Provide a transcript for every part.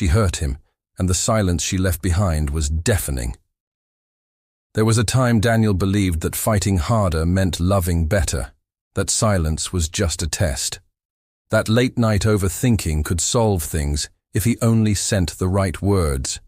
She hurt him, and the silence she left behind was deafening. There was a time Daniel believed that fighting harder meant loving better, that silence was just a test, that late-night overthinking could solve things if he only sent the right words.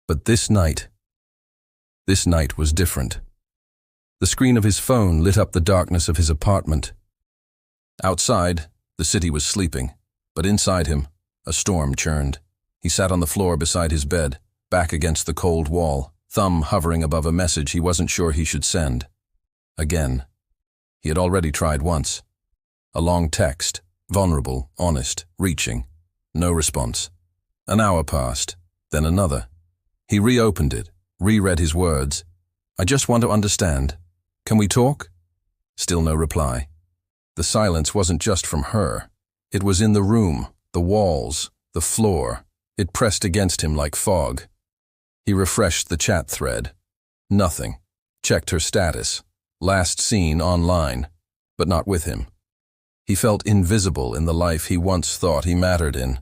But this night was different. The screen of his phone lit up the darkness of his apartment. Outside, the city was sleeping, but inside him, a storm churned. He sat on the floor beside his bed, back against the cold wall, thumb hovering above a message he wasn't sure he should send. Again. He had already tried once. A long text, vulnerable, honest, reaching. No response. An hour passed, then another. He reopened it, reread his words. "I just want to understand. Can we talk?" Still no reply. The silence wasn't just from her. It was in the room, the walls, the floor. It pressed against him like fog. He refreshed the chat thread. Nothing. Checked her status. Last seen online, but not with him. He felt invisible in the life he once thought he mattered in.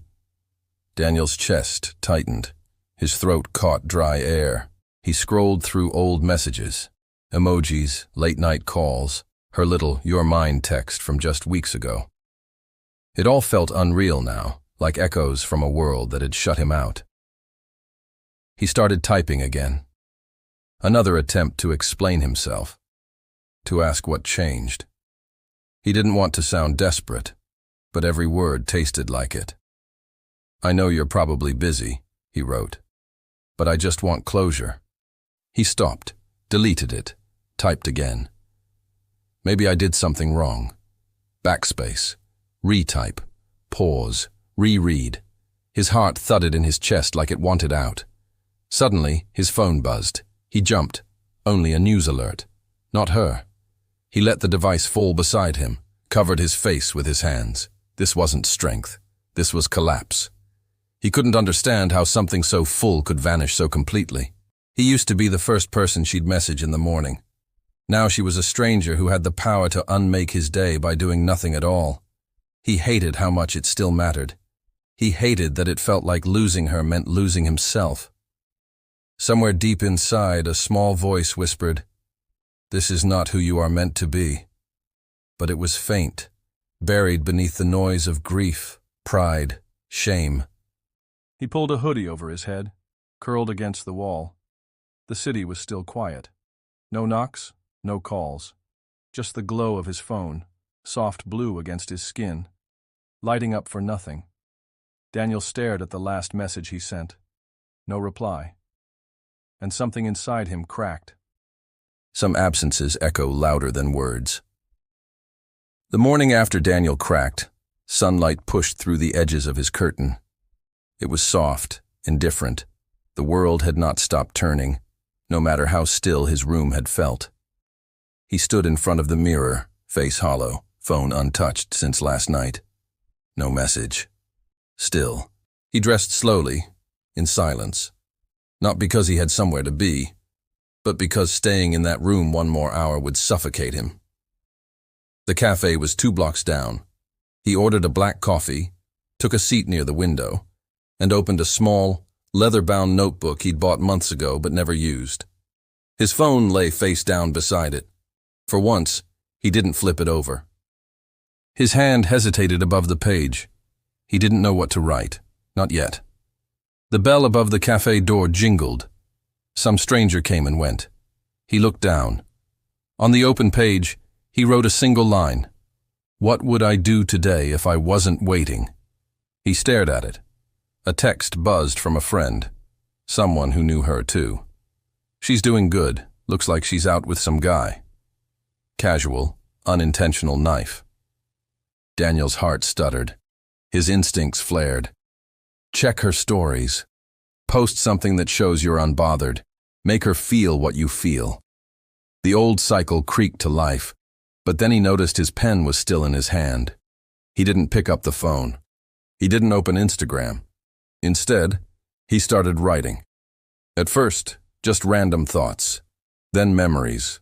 Daniel's chest tightened. His throat caught dry air. He scrolled through old messages, emojis, late-night calls, her little "you're mine" text from just weeks ago. It all felt unreal now, like echoes from a world that had shut him out. He started typing again. Another attempt to explain himself, to ask what changed. He didn't want to sound desperate, but every word tasted like it. "I know you're probably busy," he wrote, "but I just want closure." He stopped, deleted it, typed again. "Maybe I did something wrong." Backspace, retype, pause, reread. His heart thudded in his chest like it wanted out. Suddenly, his phone buzzed. He jumped. Only a news alert. Not her. He let the device fall beside him, covered his face with his hands. This wasn't strength. This was collapse. He couldn't understand how something so full could vanish so completely. He used to be the first person she'd message in the morning. Now she was a stranger who had the power to unmake his day by doing nothing at all. He hated how much it still mattered. He hated that it felt like losing her meant losing himself. Somewhere deep inside, a small voice whispered, "This is not who you are meant to be." But it was faint, buried beneath the noise of grief, pride, shame. He pulled a hoodie over his head, curled against the wall. The city was still quiet. No knocks, no calls. Just the glow of his phone, soft blue against his skin, lighting up for nothing. Daniel stared at the last message he sent. No reply. And something inside him cracked. Some absences echo louder than words. The morning after Daniel cracked, sunlight pushed through the edges of his curtain. It was soft, indifferent. The world had not stopped turning, no matter how still his room had felt. He stood in front of the mirror, face hollow, phone untouched since last night. No message. Still. He dressed slowly, in silence. Not because he had somewhere to be, but because staying in that room one more hour would suffocate him. The cafe was 2 blocks down. He ordered a black coffee, took a seat near the window, and opened a small, leather-bound notebook he'd bought months ago but never used. His phone lay face down beside it. For once, he didn't flip it over. His hand hesitated above the page. He didn't know what to write. Not yet. The bell above the cafe door jingled. Some stranger came and went. He looked down. On the open page, he wrote a single line. "What would I do today if I wasn't waiting?" He stared at it. A text buzzed from a friend. Someone who knew her too. "She's doing good. Looks like she's out with some guy." Casual, unintentional knife. Daniel's heart stuttered. His instincts flared. Check her stories. Post something that shows you're unbothered. Make her feel what you feel. The old cycle creaked to life, but then he noticed his pen was still in his hand. He didn't pick up the phone. He didn't open Instagram. Instead, he started writing. At first, just random thoughts, then memories,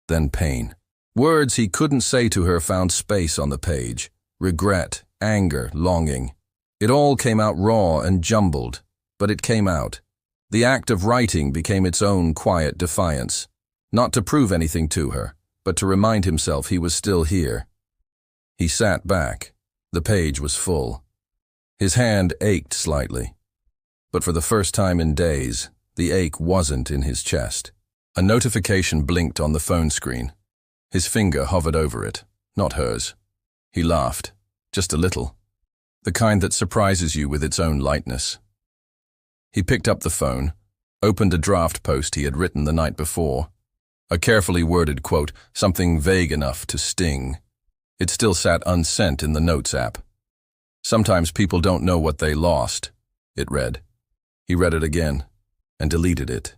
then pain. Words he couldn't say to her found space on the page. Regret, anger, longing. It all came out raw and jumbled, but it came out. The act of writing became its own quiet defiance, not to prove anything to her, but to remind himself he was still here. He sat back. The page was full. His hand ached slightly. But for the first time in days, the ache wasn't in his chest. A notification blinked on the phone screen. His finger hovered over it, not hers. He laughed, just a little. The kind that surprises you with its own lightness. He picked up the phone, opened a draft post he had written the night before. A carefully worded quote, something vague enough to sting. It still sat unsent in the Notes app. Sometimes people don't know what they lost, it read. He read it again, and deleted it.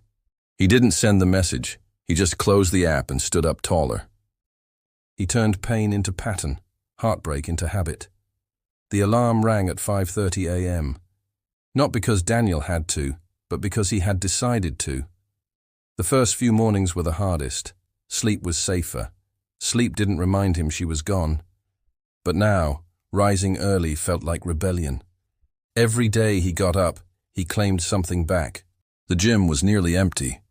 He didn't send the message, he just closed the app and stood up taller. He turned pain into pattern, heartbreak into habit. The alarm rang at 5:30 a.m. Not because Daniel had to, but because he had decided to. The first few mornings were the hardest. Sleep was safer. Sleep didn't remind him she was gone. But now, rising early felt like rebellion. Every day he got up, he claimed something back. The gym was nearly empty.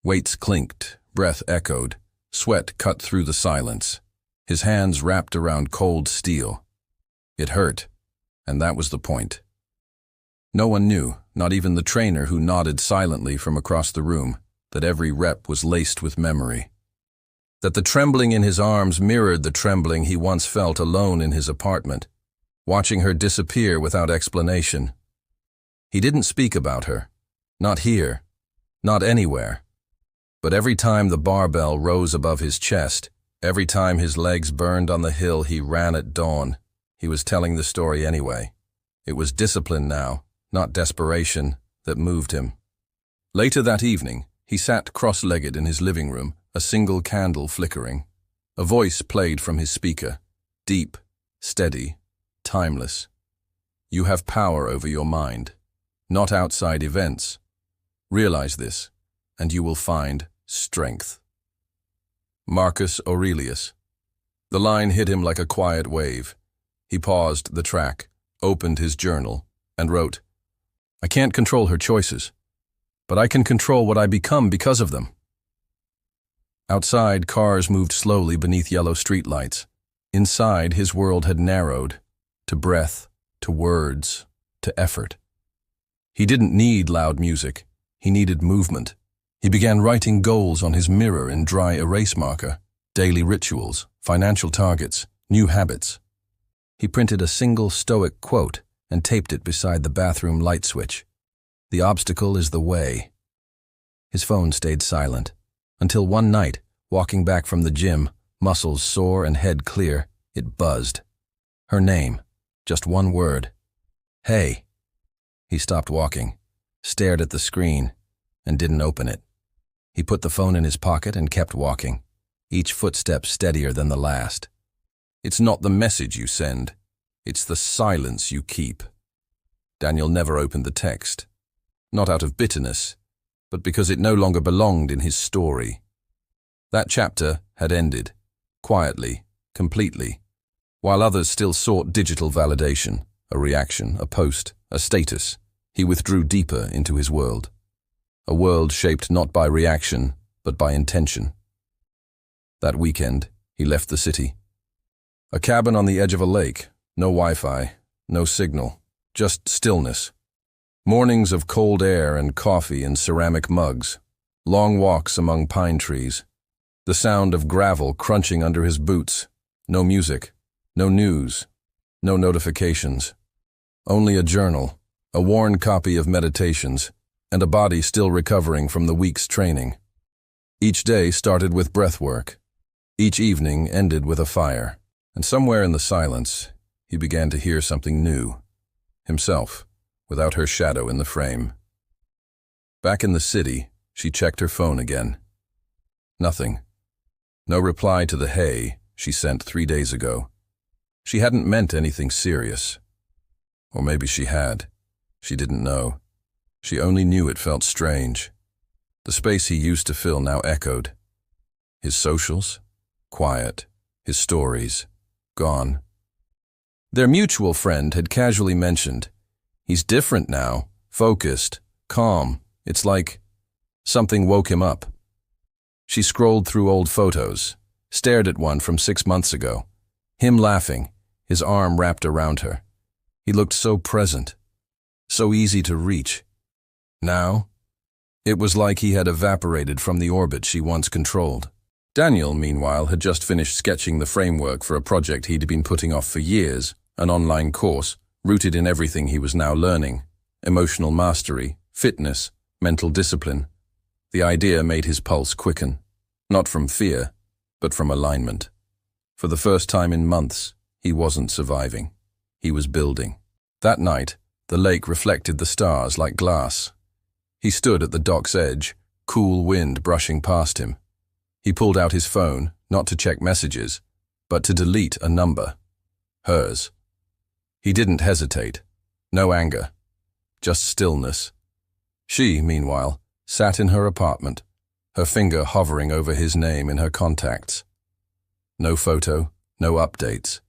Weights clinked, breath echoed, sweat cut through the silence. His hands wrapped around cold steel. It hurt, and that was the point. No one knew, not even the trainer who nodded silently from across the room, that every rep was laced with memory. That the trembling in his arms mirrored the trembling he once felt alone in his apartment, watching her disappear without explanation. He didn't speak about her. Not here. Not anywhere. But every time the barbell rose above his chest, every time his legs burned on the hill he ran at dawn, he was telling the story anyway. It was discipline now, not desperation, that moved him. Later that evening, he sat cross-legged in his living room, a single candle flickering. A voice played from his speaker, deep, steady, timeless. You have power over your mind, not outside events. Realize this, and you will find strength. Marcus Aurelius. The line hit him like a quiet wave. He paused the track, opened his journal, and wrote, I can't control her choices, but I can control what I become because of them. Outside, cars moved slowly beneath yellow streetlights. Inside, his world had narrowed, to breath, to words, to effort. He didn't need loud music. He needed movement. He began writing goals on his mirror in dry erase marker, daily rituals, financial targets, new habits. He printed a single Stoic quote and taped it beside the bathroom light switch. The obstacle is the way. His phone stayed silent, until one night, walking back from the gym, muscles sore and head clear, it buzzed. Her name, just one word. Hey. He stopped walking, stared at the screen, and didn't open it. He put the phone in his pocket and kept walking, each footstep steadier than the last. It's not the message you send, it's the silence you keep. Daniel never opened the text, not out of bitterness, but because it no longer belonged in his story. That chapter had ended, quietly, completely, while others still sought digital validation, a reaction, a post, a status. He withdrew deeper into his world. A world shaped not by reaction, but by intention. That weekend, he left the city. A cabin on the edge of a lake, no Wi-Fi, no signal, just stillness. Mornings of cold air and coffee in ceramic mugs, long walks among pine trees, the sound of gravel crunching under his boots, no music, no news, no notifications. Only a journal, a worn copy of Meditations, and a body still recovering from the week's training. Each day started with breath work. Each evening ended with a fire. And somewhere in the silence, he began to hear something new. Himself, without her shadow in the frame. Back in the city, she checked her phone again. Nothing. No reply to the hey she sent 3 days ago. She hadn't meant anything serious. Or maybe she had. She didn't know. She only knew it felt strange. The space he used to fill now echoed. His socials? Quiet. His stories? Gone. Their mutual friend had casually mentioned, "He's different now, focused, calm. It's like..." Something woke him up. She scrolled through old photos, stared at one from 6 months ago. Him laughing, his arm wrapped around her. He looked so present, so easy to reach. Now, it was like he had evaporated from the orbit she once controlled. Daniel, meanwhile, had just finished sketching the framework for a project he'd been putting off for years, an online course, rooted in everything he was now learning: emotional mastery, fitness, mental discipline. The idea made his pulse quicken, not from fear, but from alignment. For the first time in months, he wasn't surviving. He was building. That night, the lake reflected the stars like glass. He stood at the dock's edge, cool wind brushing past him. He pulled out his phone, not to check messages, but to delete a number. Hers. He didn't hesitate. No anger. Just stillness. She, meanwhile, sat in her apartment, her finger hovering over his name in her contacts. No photo, no updates.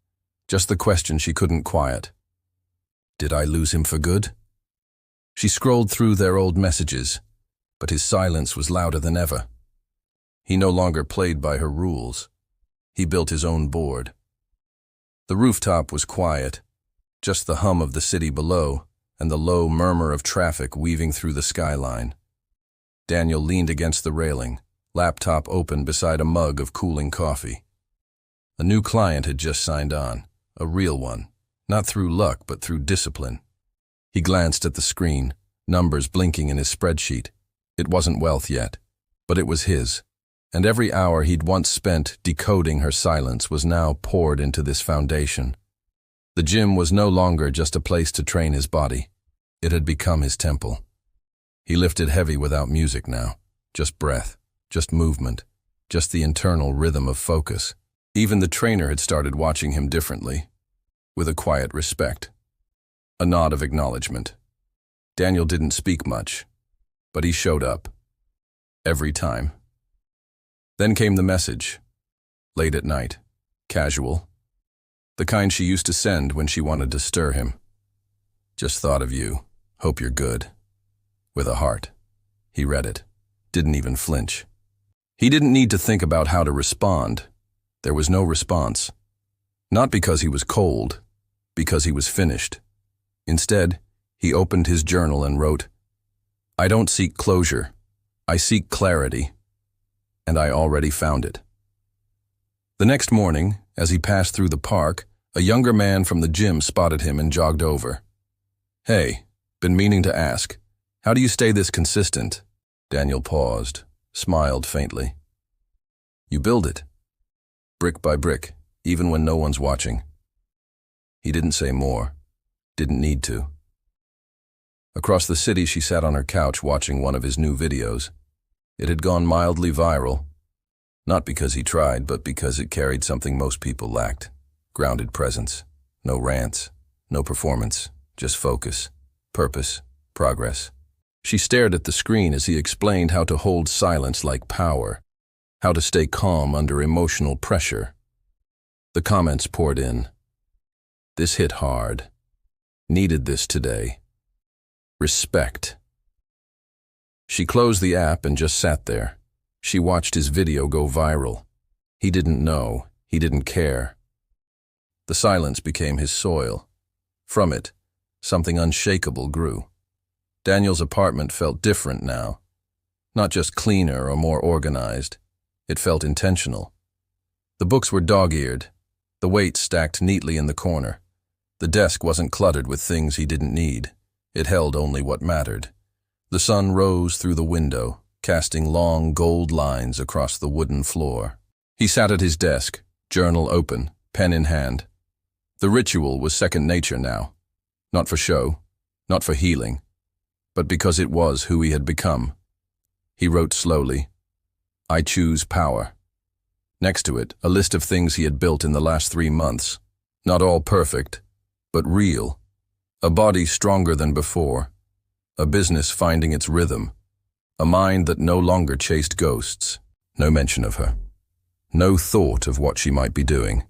Just the question she couldn't quiet. Did I lose him for good? She scrolled through their old messages, but his silence was louder than ever. He no longer played by her rules. He built his own board. The rooftop was quiet, just the hum of the city below and the low murmur of traffic weaving through the skyline. Daniel leaned against the railing, laptop open beside a mug of cooling coffee. A new client had just signed on, a real one, not through luck but through discipline. He glanced at the screen, numbers blinking in his spreadsheet. It wasn't wealth yet, but it was his, and every hour he'd once spent decoding her silence was now poured into this foundation. The gym was no longer just a place to train his body. It had become his temple. He lifted heavy without music now, just breath, just movement, just the internal rhythm of focus. Even the trainer had started watching him differently, with a quiet respect, a nod of acknowledgement. Daniel didn't speak much, but he showed up. Every time. Then came the message, late at night, casual, the kind she used to send when she wanted to stir him. Just thought of you, hope you're good. With a heart. He read it, didn't even flinch. He didn't need to think about how to respond. There was no response. Not because he was cold, because he was finished. Instead, he opened his journal and wrote, "I don't seek closure. I seek clarity. And I already found it." The next morning, as he passed through the park, a younger man from the gym spotted him and jogged over. "Hey, been meaning to ask. How do you stay this consistent?" Daniel paused, smiled faintly. "You build it. Brick by brick, even when no one's watching." He didn't say more. Didn't need to. Across the city, she sat on her couch watching one of his new videos. It had gone mildly viral. Not because he tried, but because it carried something most people lacked. Grounded presence. No rants. No performance. Just focus. Purpose. Progress. She stared at the screen as he explained how to hold silence like power, how to stay calm under emotional pressure. The comments poured in. This hit hard. Needed this today. Respect. She closed the app and just sat there. She watched his video go viral. He didn't know. He didn't care. The silence became his soil. From it, something unshakable grew. Daniel's apartment felt different now. Not just cleaner or more organized. It felt intentional. The books were dog-eared. The weights stacked neatly in the corner. The desk wasn't cluttered with things he didn't need. It held only what mattered. The sun rose through the window, casting long gold lines across the wooden floor. He sat at his desk, journal open, pen in hand. The ritual was second nature now. Not for show, not for healing, but because it was who he had become. He wrote slowly, "I choose power." Next to it, a list of things he had built in the last 3 months. Not all perfect, but real. A body stronger than before. A business finding its rhythm. A mind that no longer chased ghosts. No mention of her. No thought of what she might be doing.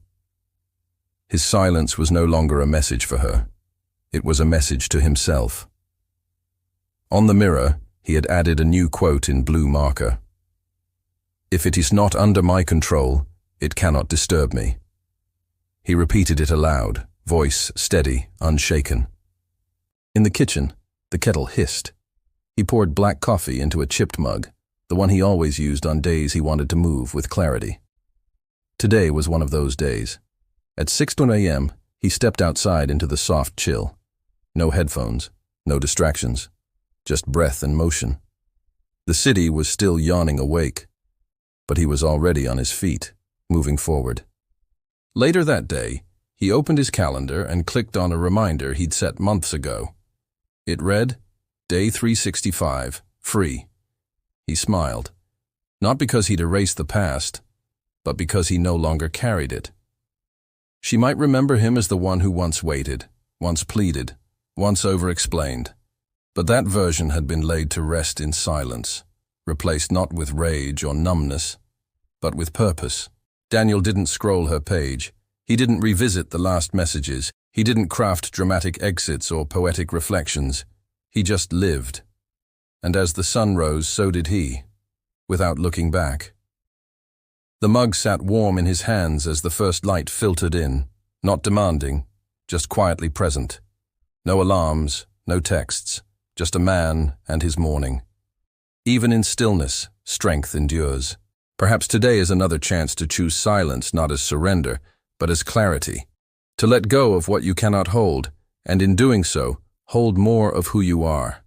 His silence was no longer a message for her. It was a message to himself. On the mirror, he had added a new quote in blue marker. "If it is not under my control, it cannot disturb me." He repeated it aloud, voice steady, unshaken. In the kitchen, the kettle hissed. He poured black coffee into a chipped mug, the one he always used on days he wanted to move with clarity. Today was one of those days. At 6:20 a.m., he stepped outside into the soft chill. No headphones, no distractions, just breath and motion. The city was still yawning awake, but he was already on his feet, moving forward. Later that day, he opened his calendar and clicked on a reminder he'd set months ago. It read, Day 365, free. He smiled, not because he'd erased the past, but because he no longer carried it. She might remember him as the one who once waited, once pleaded, once over-explained, but that version had been laid to rest in silence, replaced not with rage or numbness, but with purpose. Daniel didn't scroll her page. He didn't revisit the last messages. He didn't craft dramatic exits or poetic reflections. He just lived. And as the sun rose, so did he, without looking back. The mug sat warm in his hands as the first light filtered in, not demanding, just quietly present. No alarms, no texts, just a man and his morning. Even in stillness, strength endures. Perhaps today is another chance to choose silence not as surrender, but as clarity. To let go of what you cannot hold, and in doing so, hold more of who you are.